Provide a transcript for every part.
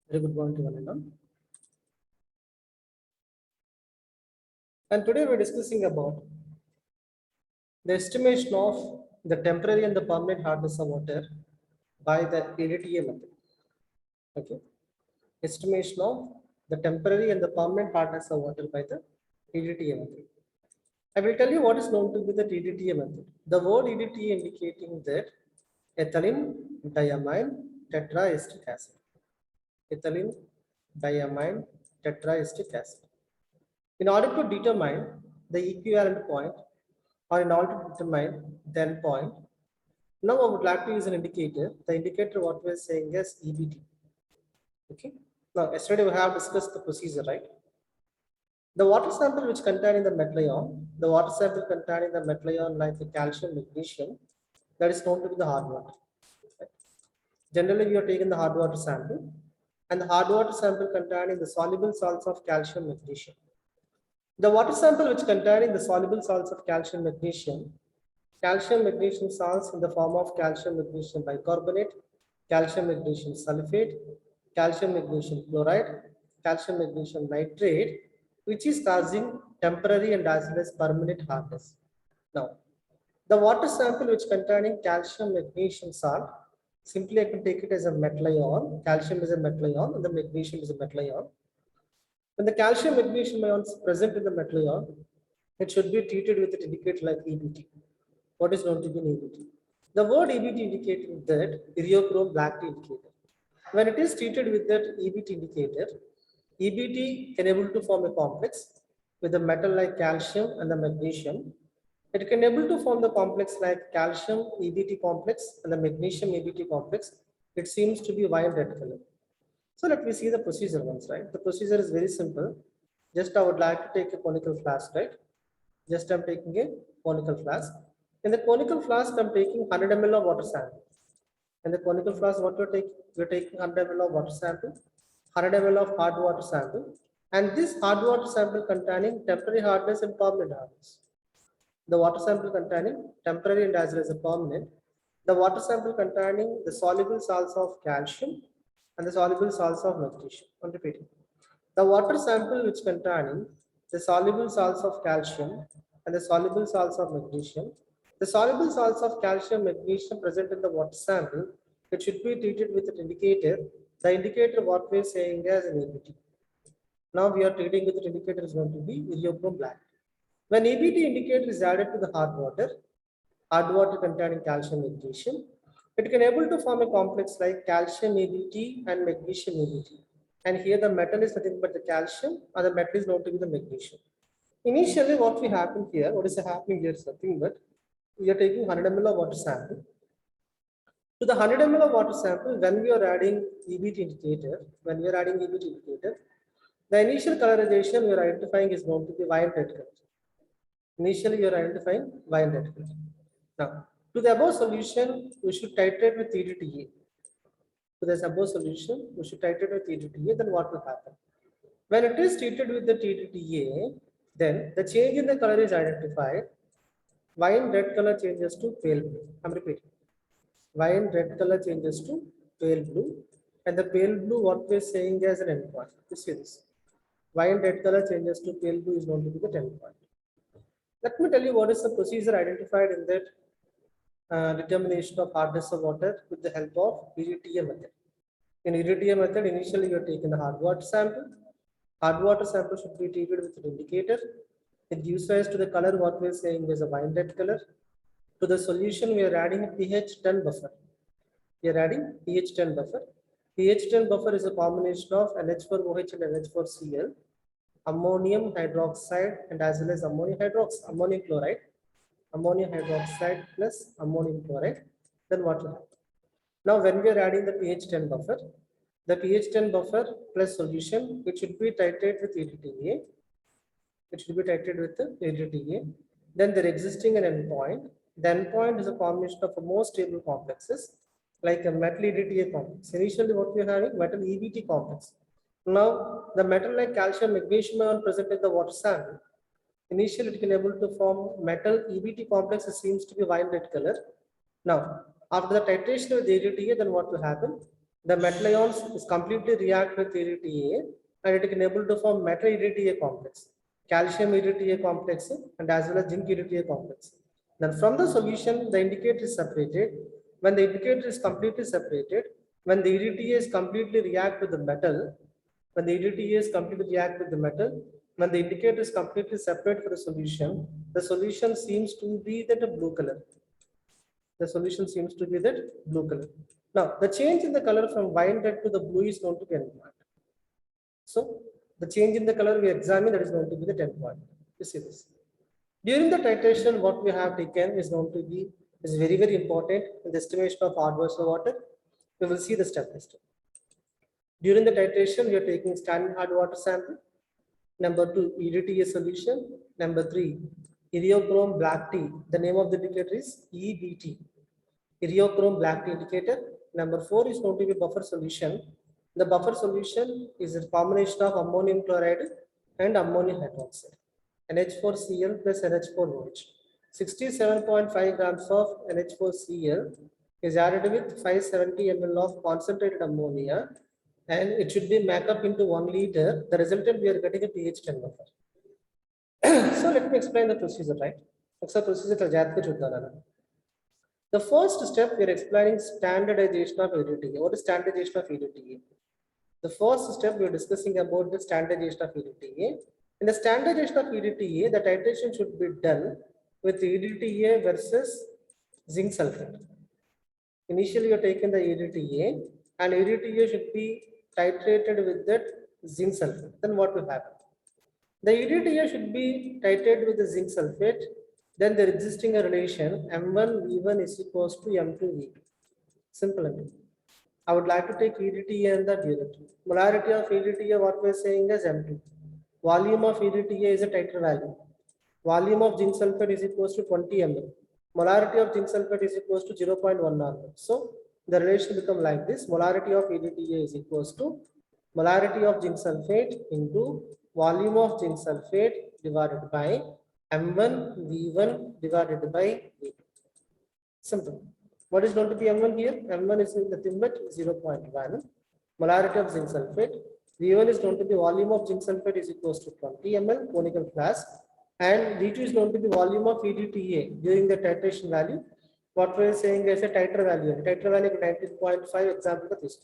Very good morning to one and all. And today we're discussing about the estimation of the temporary and the permanent hardness of water by the EDTA method. Okay. Estimation of the temporary and the permanent hardness of water by the EDTA method. I will tell you what is known to be the EDTA method. The word EDTA indicating that ethylene diamine tetraestic acid. Ethylene diamine tetraestic acid. In order to determine the equivalent point or in order to determine the endpoint, now I would like to use an indicator. The indicator what we are saying is EBT. Okay. Now yesterday we have discussed the procedure, right? The water sample which containing the metal ion, the water sample containing the metal ion like the calcium, magnesium, that is known to be the hard water. Right? Generally, we are taking the hard water sample, and the hard water sample containing the soluble salts of calcium, magnesium. The water sample which containing the soluble salts of calcium, magnesium salts in the form of calcium magnesium bicarbonate, calcium magnesium sulfate, calcium magnesium chloride, calcium magnesium nitrate, which is causing temporary and as well as permanent hardness. Now, the water sample which containing calcium magnesium salt, simply I can take it as a metal ion. Calcium is a metal ion and the magnesium is a metal ion. When the calcium magnesium ions present in the metal ion, it should be treated with an indicator like EBT. What is known to be an EBT? The word EBT indicating that iriochrome black tea indicator. When it is treated with that EBT indicator, EBT can able to form a complex with the metal like calcium and the magnesium. It can able to form the complex like calcium EBT complex and the magnesium EBT complex. It seems to be wine red color. So let me see the procedure once, right? The procedure is very simple. Just I would like to take a conical flask, right? Just I'm taking a conical flask. In the conical flask, I'm taking 100 ml of water sample. In the conical flask, what we're taking 100 ml of water sample, 100 ml of hard water sample, and this hard water sample containing temporary hardness and permanent hardness. The water sample containing temporary and as well as a permanent. The water sample containing the soluble salts of calcium and the soluble salts of magnesium. I'm repeating. The water sample which containing the soluble salts of calcium and the soluble salts of magnesium. The soluble salts of calcium magnesium present in the water sample, it should be treated with an indicator. The indicator what we are saying as an EBT. Now we are treating with the indicator is going to be iriochrome black. When EBT indicator is added to the hard water containing calcium magnesium, it can able to form a complex like calcium EBT and magnesium EBT. And here the metal is nothing but the calcium and the metal is known to be the magnesium. Initially what we happen here, what is happening here is nothing but we are taking 100 ml of water sample. To the 100 ml of water sample, when we are adding EBT indicator, the initial colorization we are identifying is going to be wine red color. Initially, you are identifying wine red color. Now, to the above solution, we should titrate with EDTA. To this above solution, we should titrate with EDTA, then what will happen? When it is treated with the EDTA, then the change in the color is identified. Wine red color changes to pale blue. I'm repeating. Wine red color changes to pale blue. And the pale blue, what we're saying as an endpoint. You see this. Wine red color changes to pale blue is going to be the endpoint. Let me tell you what is the procedure identified in that determination of hardness of water with the help of EDTA method. In EDTA method, initially you are taking the hard water sample. Hard water sample should be treated with an indicator. It gives rise to the color what we are saying is a wine red color. To the solution, we are adding a pH 10 buffer. We are adding pH 10 buffer. pH 10 buffer is a combination of NH4OH and NH4Cl, ammonium hydroxide, and as well as ammonium chloride, ammonium hydroxide plus ammonium chloride. Then what will happen? Now, when we are adding the pH 10 buffer, the pH 10 buffer plus solution, it should be titrated with EDTA. It should be titrated with the EDTA. Then there existing an endpoint. The endpoint is a combination of more stable complexes like a metal EDTA complex. Initially, what we are having metal EBT complex. Now, the metal like calcium magnesium ion present in the water sample. Initially, it can able to form metal EBT complex. It seems to be wine red color. Now, after the titration with the EDTA, then what will happen? The metal ions is completely react with EDTA and it can able to form metal EDTA complex, calcium EDTA complex, and as well as zinc EDTA complex. Then from the solution, the indicator is separated. When the indicator is completely separated, when the EDTA is completely react with the metal, when the EDTA is completely react with the metal, when the indicator is completely separate for the solution seems to be that a blue color. The solution seems to be that blue color. Now, the change in the color from wine red to the blue is going to be 10 point. So, the change in the color we examine, that is going to be the 10 point. You see this. During the titration, what we have taken is going to be is very, very important in the estimation of hard versus water. We will see the step by step. During the titration, we are taking standard hard water sample. Number 2, EDTA solution. Number 3, Eriochrome black tea. The name of the indicator is EBT. Eriochrome black tea indicator. Number 4 is going to be buffer solution. The buffer solution is a combination of ammonium chloride and ammonium hydroxide. NH4Cl plus NH4OH. 67.5 grams of NH4Cl is added with 570 ml of concentrated ammonia, and it should be make up into 1 liter. The resultant we are getting a pH 10 buffer. So let me explain the procedure, right? The first step we are explaining standardization of EDTA. What is standardization of EDTA? The first step we are discussing about the standardization of EDTA. In the standardization of EDTA, the titration should be done with EDTA versus zinc sulfate. Initially, you are taking the EDTA, and EDTA should be titrated with that zinc sulfate. Then what will happen? The EDTA should be titrated with the zinc sulfate. Then there existing a relation M1V1 is equals to M2V2. Simple enough. I would like to take EDTA and the unit. Molarity of EDTA, what we are saying is M2. Volume of EDTA is a titer value. Volume of zinc sulfate is equals to 20 ml. Molarity of zinc sulfate is equals to 0.1 ml. So the relation become like this. Molarity of EDTA is equals to molarity of zinc sulfate into volume of zinc sulfate divided by M1 V1 divided by V2. Simple. What is going to be M1 here? M1 is nothing but 0.1. Molarity of zinc sulfate. V1 is going to be volume of zinc sulfate is equals to 20 ml conical flask. And V2 is going to be volume of EDTA during the titration value. What we are saying is a titer value. Titer value 19.5 example of this.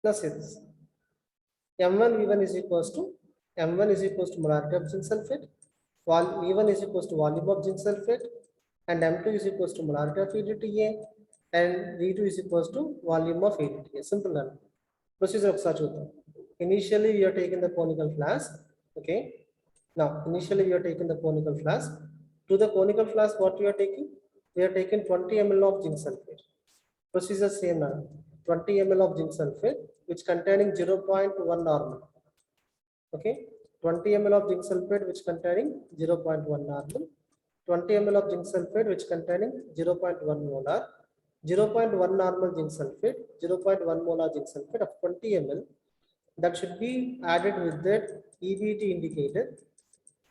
Now see this. M1 V1 is equals to molarity of zinc sulfate. V1 is equals to volume of zinc sulfate, and M2 is equals to molarity of EDTA, and V2 is equals to volume of EDTA. Simple enough. Procedure of such. Initially, we are taking the conical flask. Okay. Now, initially, we are taking the conical flask. To the conical flask, what we are taking? We are taking 20 ml of zinc sulfate. Procedure same now. 20 ml of zinc sulfate, which containing 0.1 normal. Okay. 20 ml of zinc sulfate, which containing 0.1 normal. 20 ml of zinc sulfate, which containing 0.1 molar. 0.1 normal zinc sulfate, 0.1 molar zinc sulfate of 20 ml. That should be added with that EBT indicator,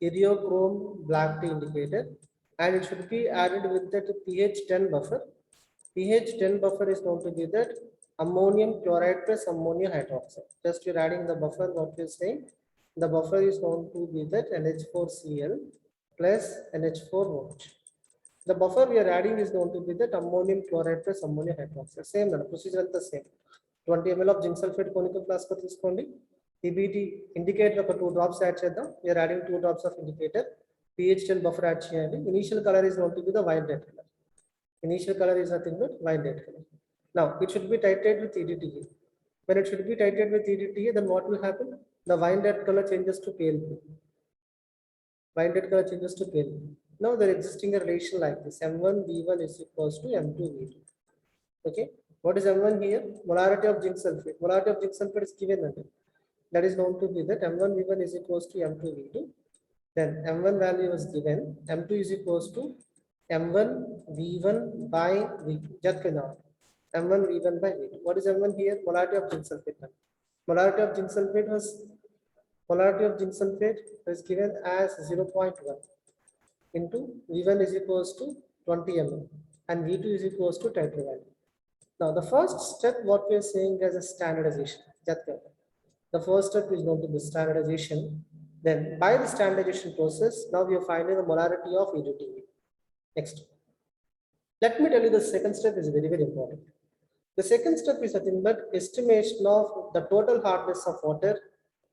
Eriochrome black tea indicator, and it should be added with that pH 10 buffer. pH 10 buffer is going to be that ammonium chloride plus ammonium hydroxide. Just you're adding the buffer, what you're saying, the buffer is going to be that NH4Cl plus NH4OH. The buffer we are adding is going to be that ammonium chloride plus ammonium hydroxide. Same procedure is the same. 20 ml of zinc sulfate conical flask తీసుకోండి. EBT indicator ఒక 2 drops add చేద్దాం. We are adding 2 drops of indicator. pH 10 buffer add చేయండి. Initial color is going to be the wine red color. Initial color is nothing but wine red color. Now it should be titrated with EDTA. When it should be titrated with EDTA, then what will happen? The wine red color changes to pale blue. Wine red color changes to pale blue. Now there existing a relation like this. M1 V1 is equals to M2 V2. Okay. What is M1 here? Molarity of zinc sulfate. Molarity of zinc sulfate is given under. That is known to be that M1 V1 is equals to M2 V2. Then M1 value was given. M2 is equals to M1 V1 by V2. Just now. M1 V1 by V2. What is M1 here? Molarity of zinc sulfate. Molarity of zinc sulfate was given as 0.1 into V1 is equals to 20 ml and V2 is equals to titre value. Now the first step, what we are saying as a standardization. The first step is going to be standardization. Then by the standardization process, now we are finding the molarity of EDTA. Next. Let me tell you the second step is very, very important. The second step is nothing but estimation of the total hardness of water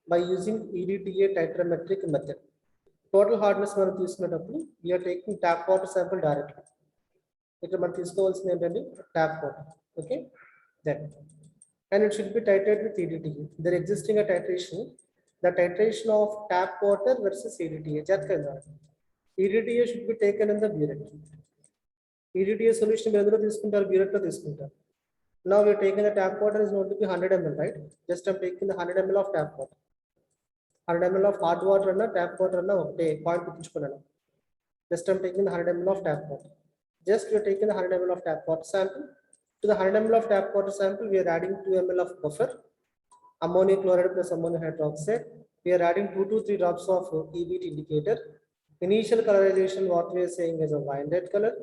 by using EDTA titrometric method. Total hardness we are taking tap water sample directly. Tap water. Okay. Then. And it should be titrated with EDTA. There existing a titration. The titration of tap water versus EDTA. EDTA should be taken in the burette. EDTA solution burette. Now we are taking the tap water is going to be 100 ml, right? Just I'm taking the 100 ml of tap water. 100 ml of hard water and tap water and point. Just I'm taking the 100 ml of tap water. Just we are taking the 100 ml of tap water sample. To the 100 ml of tap water sample, we are adding 2 ml of buffer, ammonium chloride plus ammonium hydroxide. We are adding 2 to 3 drops of EBT indicator. Initial colorization, what we are saying is a wine red color.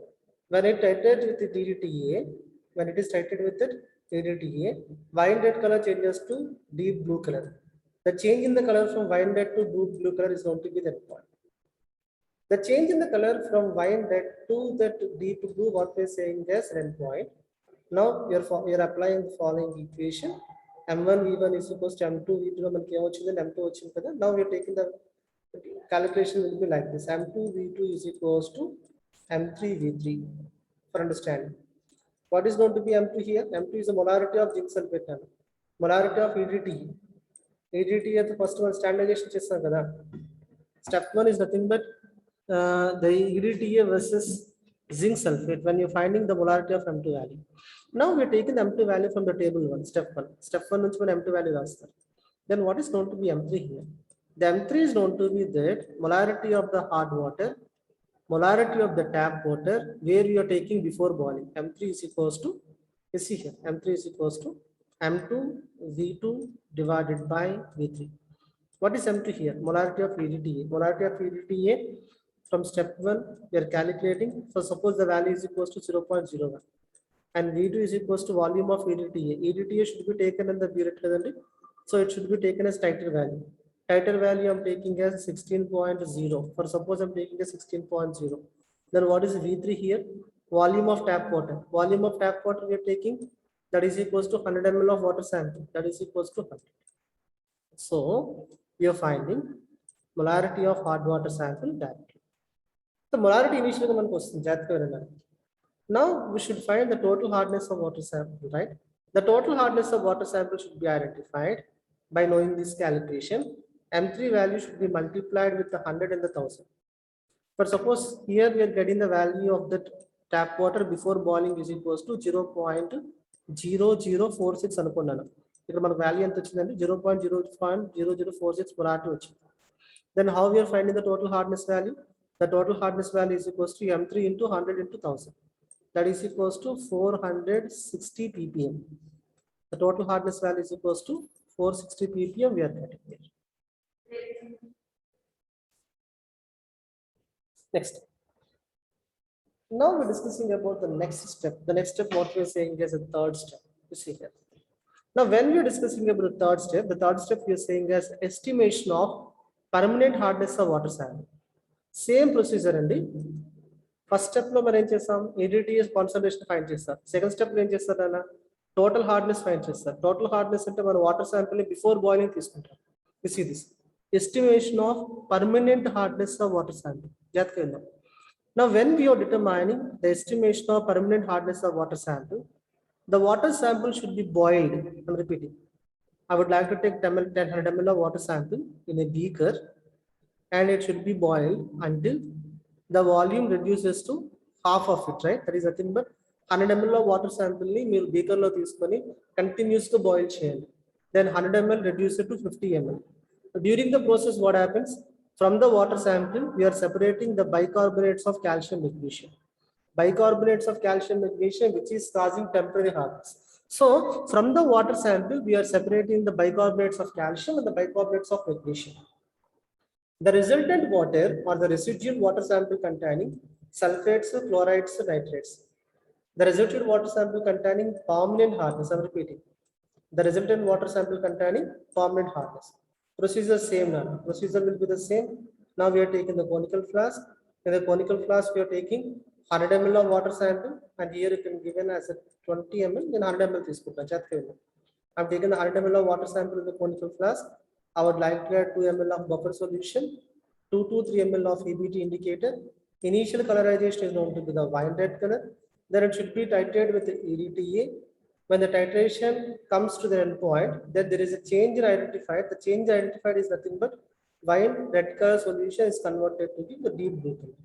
When it titrated with the EDTA, when it is titrated with it, EDTA, wine red color changes to deep blue color. The change in the color from wine red to blue color is going to be the point. The change in the color from wine red to that deep blue, what we are saying is endpoint. Now we are applying the following equation. M1 V1 is equals to M2 V2 and M2. Now we are taking the calculation will be like this. M2 V2 is equals to M3 V3 for understanding. What is going to be M2 here? M2 is the molarity of zinc sulfate. Molarity of EDTA. EDTA is the first one standardization. Step 1 is nothing but the EDTA versus zinc sulfate when you're finding the molarity of M2 value. Now we're taking the M2 value from the table 1, step 1. Step 1 is when M2 value is. Then what is known to be M3 here? The M3 is known to be that molarity of the hard water, molarity of the tap water, where you are taking before boiling. M3 is equals to, you see here, M3 is equals to M2 V2 divided by V3. What is M2 here? Molarity of EDTA. Molarity of EDTA from step 1, we are calculating. So suppose the value is equals to 0.01. And V2 is equals to volume of EDTA. EDTA should be taken in the burette. So it should be taken as titre value. Titre value I'm taking as 16.0. For suppose I'm taking as 16.0. Then what is V3 here? Volume of tap water. Volume of tap water we are taking, that is equals to 100 ml of water sample. That is equals to 100. So we are finding molarity of hard water sample directly. The molarity initially the question. Now we should find the total hardness of water sample, right? The total hardness of water sample should be identified by knowing this calculation. M3 value should be multiplied with the 100 and the 1000. But suppose here we are getting the value of the tap water before boiling is equals to 0.0046 అనుకున్నాను. ఇక్కడ మన value ఎంత వచ్చిందంటే 0.0046 molarity వచ్చింది. Then how we are finding the total hardness value? The total hardness value is equals to M3 into 100 into 1000. That is equals to 460 ppm. The total hardness value is equals to 460 ppm. We are getting here. Next. Now we're discussing about the next step. The next step, what we're saying is a third step. You see here. Now, when we're discussing about the third step we're saying is estimation of permanent hardness of water sample. Same procedure and first step lo మనం ఏం చేస్తాం EDTA concentration find చేస్తాం. Second step లో ఏం చేస్తారన్న total hardness find చేస్తారు. Total hardness అంటే మన వాటర్ శాంపిల్ ని బిఫోర్ బాయిలింగ్ తీసుకుంటాం. You see this estimation of permanent hardness of water sample. జాగ్రత్తగా. Now when we are determining the estimation of permanent hardness of water sample, the water sample should be boiled. I'm repeating. I would like to take 1000 ml of water sample in a beaker and it should be boiled until the volume reduces to half of it, right? That is nothing but 100 ml of water sample ni మీరు beaker లో తీసుకొని continuous గా boil చేయండి. Then 100 ml reduce it to 50 ml. During the process, what happens? From the water sample, we are separating the bicarbonates of calcium magnesium. Bicarbonates of calcium magnesium, which is causing temporary hardness. So, from the water sample, we are separating the bicarbonates of calcium and the bicarbonates of magnesium. The resultant water or the residual water sample containing sulfates, chlorides, nitrates. The resultant water sample containing permanent hardness. I'm repeating. The resultant water sample containing permanent hardness. Procedure same now. Procedure will be the same. Now we are taking the conical flask. In the conical flask, we are taking 100 ml of water sample, and here you can given as a 20 ml, then 100 ml I'm taking the 100 ml of water sample in the conical flask. I would like to add 2 ml of buffer solution, 2 to 3 ml of EBT indicator. Initial colorization is known to be the wine red color. Then it should be titrated with the EDTA. When the titration comes to the end point, then there is a change identified. The change identified is nothing but wine red color solution is converted to the deep blue color.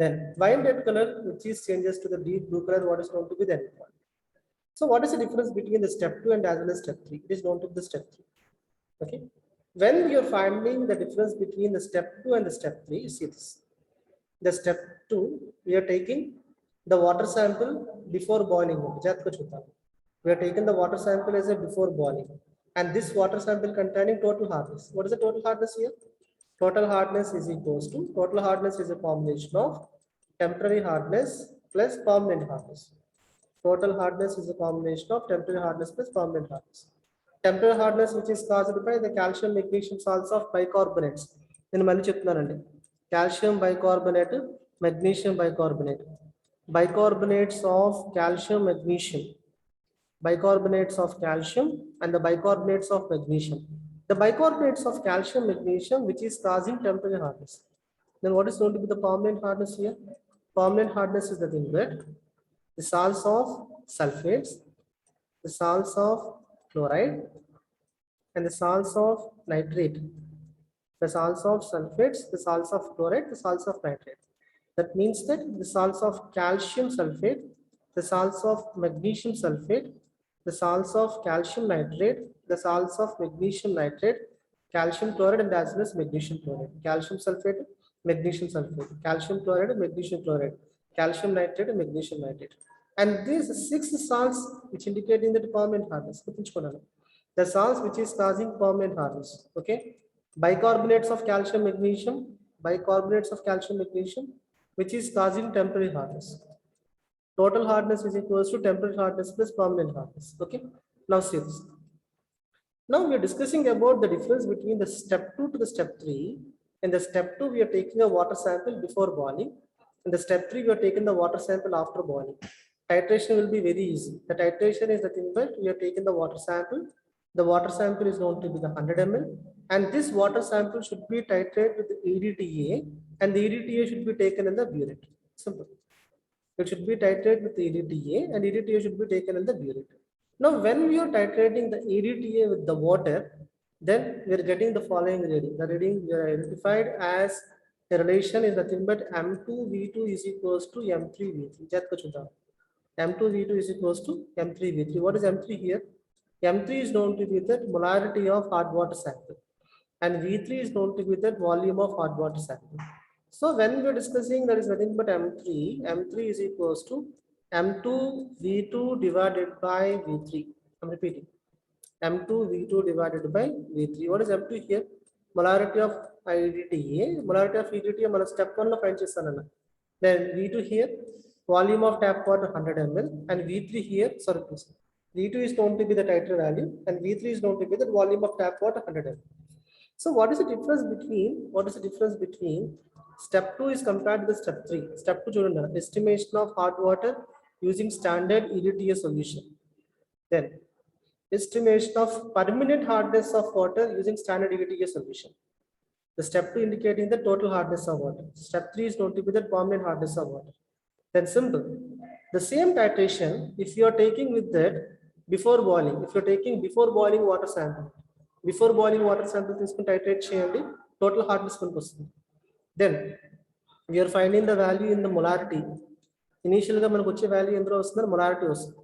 Then wine red color, which is changes to the deep blue color, what is known to be the end point. So what is the difference between the step 2 and as well as step 3? It is known to be the step 3. Okay. When you're finding the difference between the step 2 and the step 3, you see this. The step 2, we are taking the water sample before boiling. We are taking the water sample as a before boiling. And this water sample containing total hardness. What is the total hardness here? Total hardness is equals to, total hardness is a combination of temporary hardness plus permanent hardness. Total hardness is a combination of temporary hardness plus permanent hardness. Temporary hardness, which is caused by the calcium magnesium salts of bicarbonates. In calcium bicarbonate, magnesium bicarbonate. Bicarbonates of calcium magnesium. Bicarbonates of calcium and the bicarbonates of magnesium. The bicarbonates of calcium magnesium, which is causing temporary hardness. Then what is going to be the permanent hardness here? Permanent hardness is the thing that the salts of sulfates, the salts of chloride, and the salts of nitrate. The salts of sulfates, the salts of chloride, the salts of nitrate. That means that the salts of calcium sulfate, the salts of magnesium sulfate, the salts of calcium nitrate, the salts of magnesium nitrate, calcium chloride, and as well as magnesium chloride. Calcium sulfate, magnesium sulfate, calcium chloride, magnesium chloride, calcium nitrate, and magnesium nitrate. And these 6 salts which indicating the permanent hardness. The salts which is causing permanent hardness. Okay. Bicarbonates of calcium magnesium, bicarbonates of calcium magnesium, which is causing temporary hardness. Total hardness is equals to temporary hardness plus permanent hardness. Okay. Now see this. Now we are discussing about the difference between the step 2 to the step 3. In the step 2, we are taking a water sample before boiling. In the step 3, we are taking the water sample after boiling. Titration will be very easy. The titration is the thing that we are taking the water sample. The water sample is known to be the 100 ml. And this water sample should be titrated with the EDTA, and the EDTA should be taken in the burette. Simple. It should be titrated with the EDTA, and EDTA should be taken in the burette. Now, when we are titrating the EDTA with the water, then we are getting the following reading. The reading we are identified as the relation is nothing but M2V2 is equals to M3V3. M2V2 is equals to M3V3. What is M3 here? M3 is known to be the molarity of hot water sample, and V3 is known to be the volume of hot water sample. So when we are discussing, there is nothing but M3. M3 is equals to M2V2 divided by V3. I'm repeating. M2V2 divided by V3. What is M2 here? Molarity of EDTA. Molarity of EDTA, step 1 of find chestanana. Then V2 here, volume of tap water 100 ml, and V3 here, sorry, please. V2 is known to be the titer value, and V3 is known to be the volume of tap water 100 ml. So what is the difference between step 2 is compared to the step 3? Step 2 estimation of hot water using standard EDTA solution. Then estimation of permanent hardness of water using standard EDTA solution. The step 2 indicating the total hardness of water. Step 3 is known to be the permanent hardness of water. Then simple. The same titration, if you are taking with that before boiling, if you are taking before boiling water sample, తీసుకుని titrate చేయండి, total hardness మనకు వస్తుంది. Then we are finding the value in the molarity. Initial గా మనకు వచ్చే value ఎందులో వస్తుంది, molarity వస్తుంది.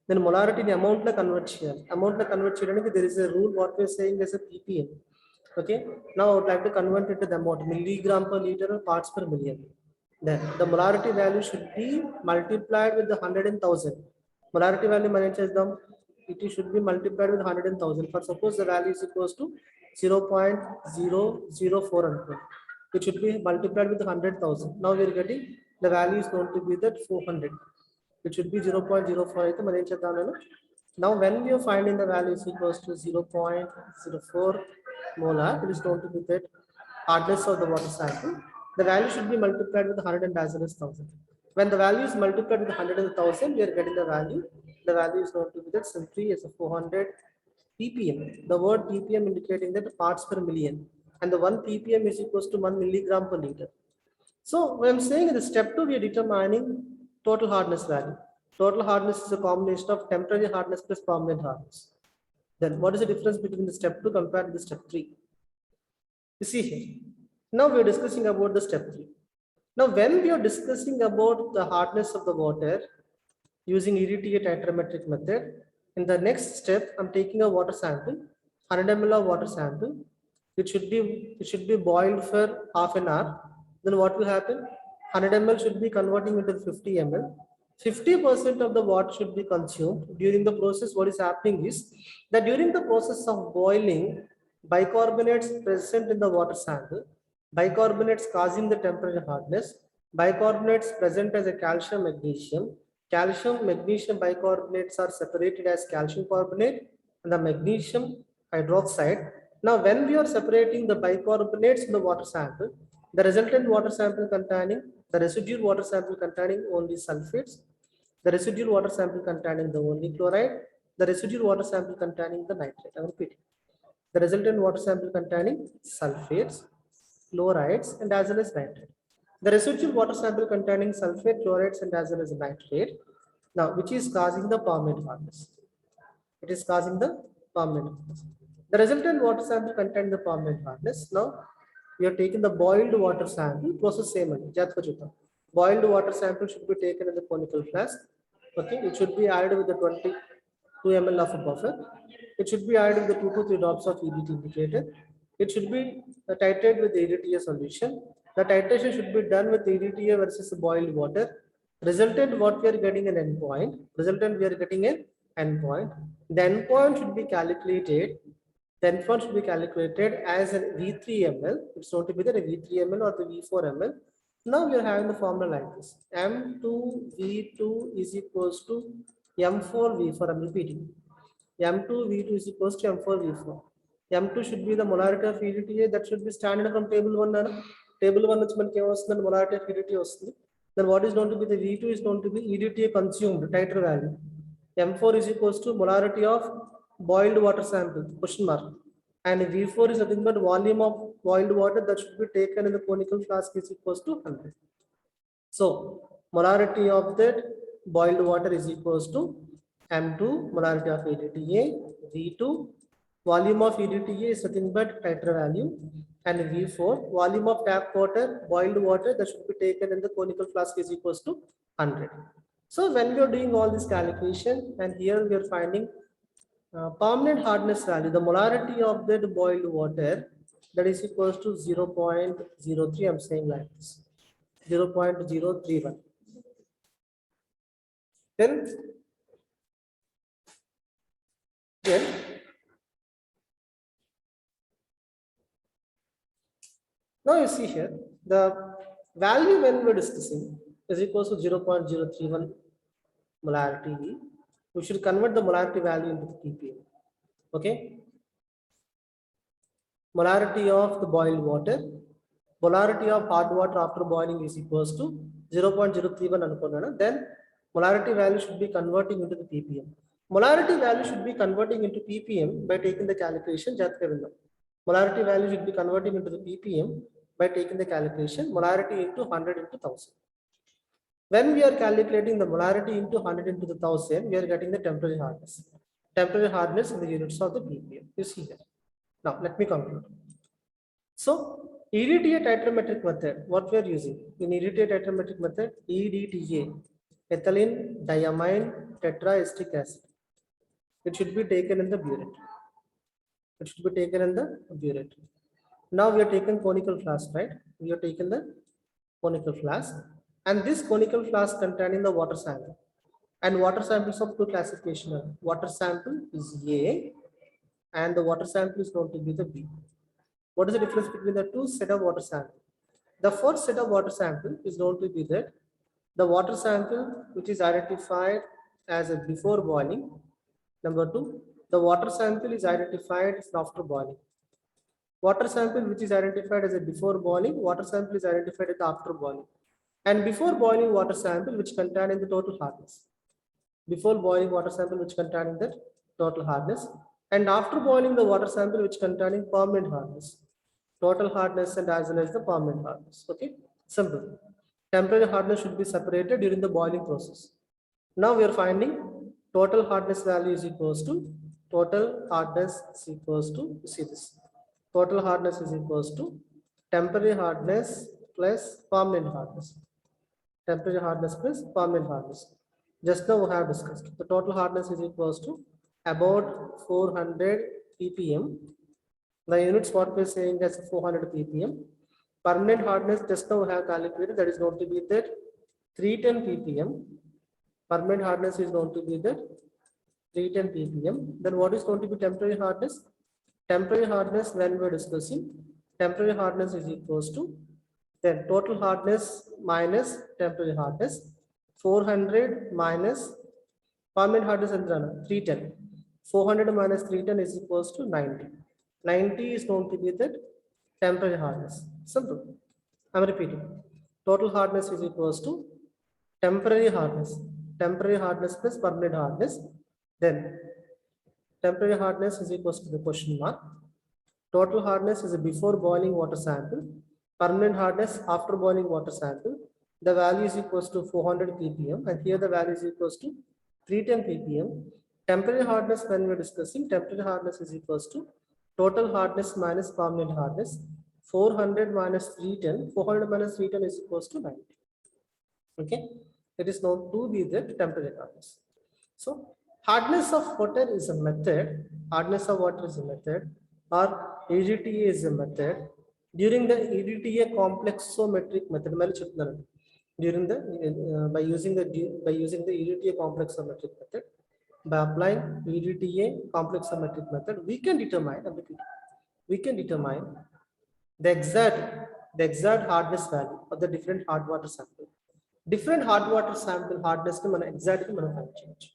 నేను మొలారిటీని అమౌంట్ లో కన్వర్ట్ చేయాలి. అమౌంట్ లో కన్వర్ట్ చేయడానికి there is a rule what we are saying as a ppm. Okay, now I would like to convert it to the amount milligram per liter or parts per million. Then the molarity value should be multiplied with the 100 and 1000. Molarity value మనం ఏం చేద్దాం, it should be multiplied with 100 and 1000. For suppose the value is equals to 0.004 అనుకోండి, it should be multiplied with 100,000. Now we are getting the value is going to be that 400. It should be 0.04 అయితే మనం ఏం చేద్దాం నేను. Now when we are finding the value is equals to 0.04 molar, it is going to be that hardness of the water sample. The value should be multiplied with 100 and as well as 1000. When the value is multiplied with 100 and 1000, we are getting the value. The value is going to be that simply as a 400 ppm. The word ppm indicating that parts per million, and the 1 ppm is equals to 1 milligram per liter. So when I'm saying in the step 2, we are determining total hardness value. Total hardness is a combination of temporary hardness plus permanent hardness. Then what is the difference between the step 2 compared to the step 3? You see here. Now we are discussing about the step 3. Now when we are discussing about the hardness of the water using EDTA titrometric method, in the next step I'm taking a water sample, 100 ml of water sample. It should be boiled for half an hour. Then what will happen? 100 ml should be converting into 50 ml. 50% of the water should be consumed. During the process, what is happening is that during the process of boiling, bicarbonates present in the water sample, bicarbonates causing the temporary hardness, bicarbonates present as a calcium magnesium. Calcium magnesium bicarbonates are separated as calcium carbonate and the magnesium hydroxide. Now when we are separating the bicarbonates in the water sample, the resultant water sample containing the residual water sample containing only sulfates, the residual water sample containing the only chloride, the residual water sample containing the nitrate. I repeat, the resultant water sample containing sulfates, chlorides and as well as nitrate. The residual water sample containing sulfate, chlorides and as well as nitrate, now which is causing the permanent hardness. It is causing the permanent hardness. The resultant water sample containing the permanent hardness. Now we are taking the boiled water sample, process same and boiled water sample should be taken in the conical flask. Okay, it should be added with the 22 ml of a buffer. It should be added with the 2 to 3 drops of EDT indicator. It should be titrated with the EDTA solution. The titration should be done with EDTA versus boiled water. Resultant what we are getting an endpoint. Resultant we are getting an endpoint. The endpoint should be calculated. The endpoint should be calculated as a V3 ml. It's going to be the V3 ml or the V4 ml. Now we are having the formula like this. M2V2 is equals to M4V4. I'm repeating. M2V2 is equals to M4V4. M2 should be the molarity of EDTA. That should be standard from table 1. Table 1 is the molarity of EDTA. Then what is going to be the V2 is going to be EDTA consumed, titer value. M4 is equals to molarity of boiled water sample, question mark. And V4 is nothing but volume of boiled water that should be taken in the conical flask is equals to 100. So molarity of that boiled water is equals to M2, molarity of EDTA, V2, volume of EDTA is nothing but titer value, and V4, volume of tap water, boiled water that should be taken in the conical flask is equals to 100. So when we are doing all this calculation, and here we are finding permanent hardness value, the molarity of that boiled water, that is equals to 0.03. I'm saying like this, 0.031. Then now you see here the value when we're discussing is equals to 0.031 molarity. We should convert the molarity value into the ppm. Okay, molarity of the boiled water, molarity of hard water after boiling is equals to 0.031. Then molarity value should be converting into the ppm. Molarity value should be converting into ppm by taking the calculation. Molarity value should be converting into the ppm by taking the calculation. Molarity into 100 into 1000. When we are calculating the molarity into 100 into the 1000, we are getting the temporary hardness. Temporary hardness in the units of the ppm. You see here. Now let me conclude. So EDTA titrometric method, what we are using in EDTA titrometric method, EDTA ethylene diamine tetraesteric acid. It should be taken in the burette. It should be taken in the burette. Now we are taking conical flask, right? We are taking the conical flask, and this conical flask containing the water sample. And water samples of two classification. Water sample is A, and the water sample is going to be the B. What is the difference between the two set of water sample? The first set of water sample is going to be that the water sample which is identified as a before boiling. Number two, the water sample is identified as after boiling. Water sample which is identified as a before boiling, water sample is identified as after boiling. And before boiling water sample which containing the total hardness. Before boiling water sample which containing the total hardness, and after boiling the water sample which containing permanent hardness. Total hardness and as well as the permanent hardness. Okay, simple. Temporary hardness should be separated during the boiling process. Now we are finding total hardness value is equals to total hardness is equals to, see this, total hardness is equals to temporary hardness plus permanent hardness. Temporary hardness plus permanent hardness. Just now we have discussed the total hardness is equals to about 400 ppm. The units what we are saying as 400 ppm. Permanent hardness just now we have calculated, that is going to be that 310 ppm. Permanent hardness is going to be the 310 ppm. Then what is going to be temporary hardness? Temporary hardness, when we are discussing, temporary hardness is equals to then total hardness minus temporary hardness. 400 minus permanent hardness and 310. 400 minus 310 is equals to 90. 90 is going to be the temporary hardness. Simple. I'm repeating. Total hardness is equals to temporary hardness. Temporary hardness plus permanent hardness. Then temporary hardness is equals to the question mark. Total hardness is a before boiling water sample. Permanent hardness after boiling water sample. The value is equals to 400 ppm, and here the value is equals to 310 ppm. Temporary hardness, when we are discussing, temporary hardness is equals to total hardness minus permanent hardness. 400 minus 310. 400 minus 310 is equals to 90. Okay, it is known to be the temporary hardness. So hardness of water is a method. Hardness of water is a method, or EDTA is a method. During the EDTA complexometric method, during the by using the EDTA complexometric method, by applying EDTA complexometric method, we can determine the exact hardness value of the different hard water sample. Different hard water sample hardness to exactly find change.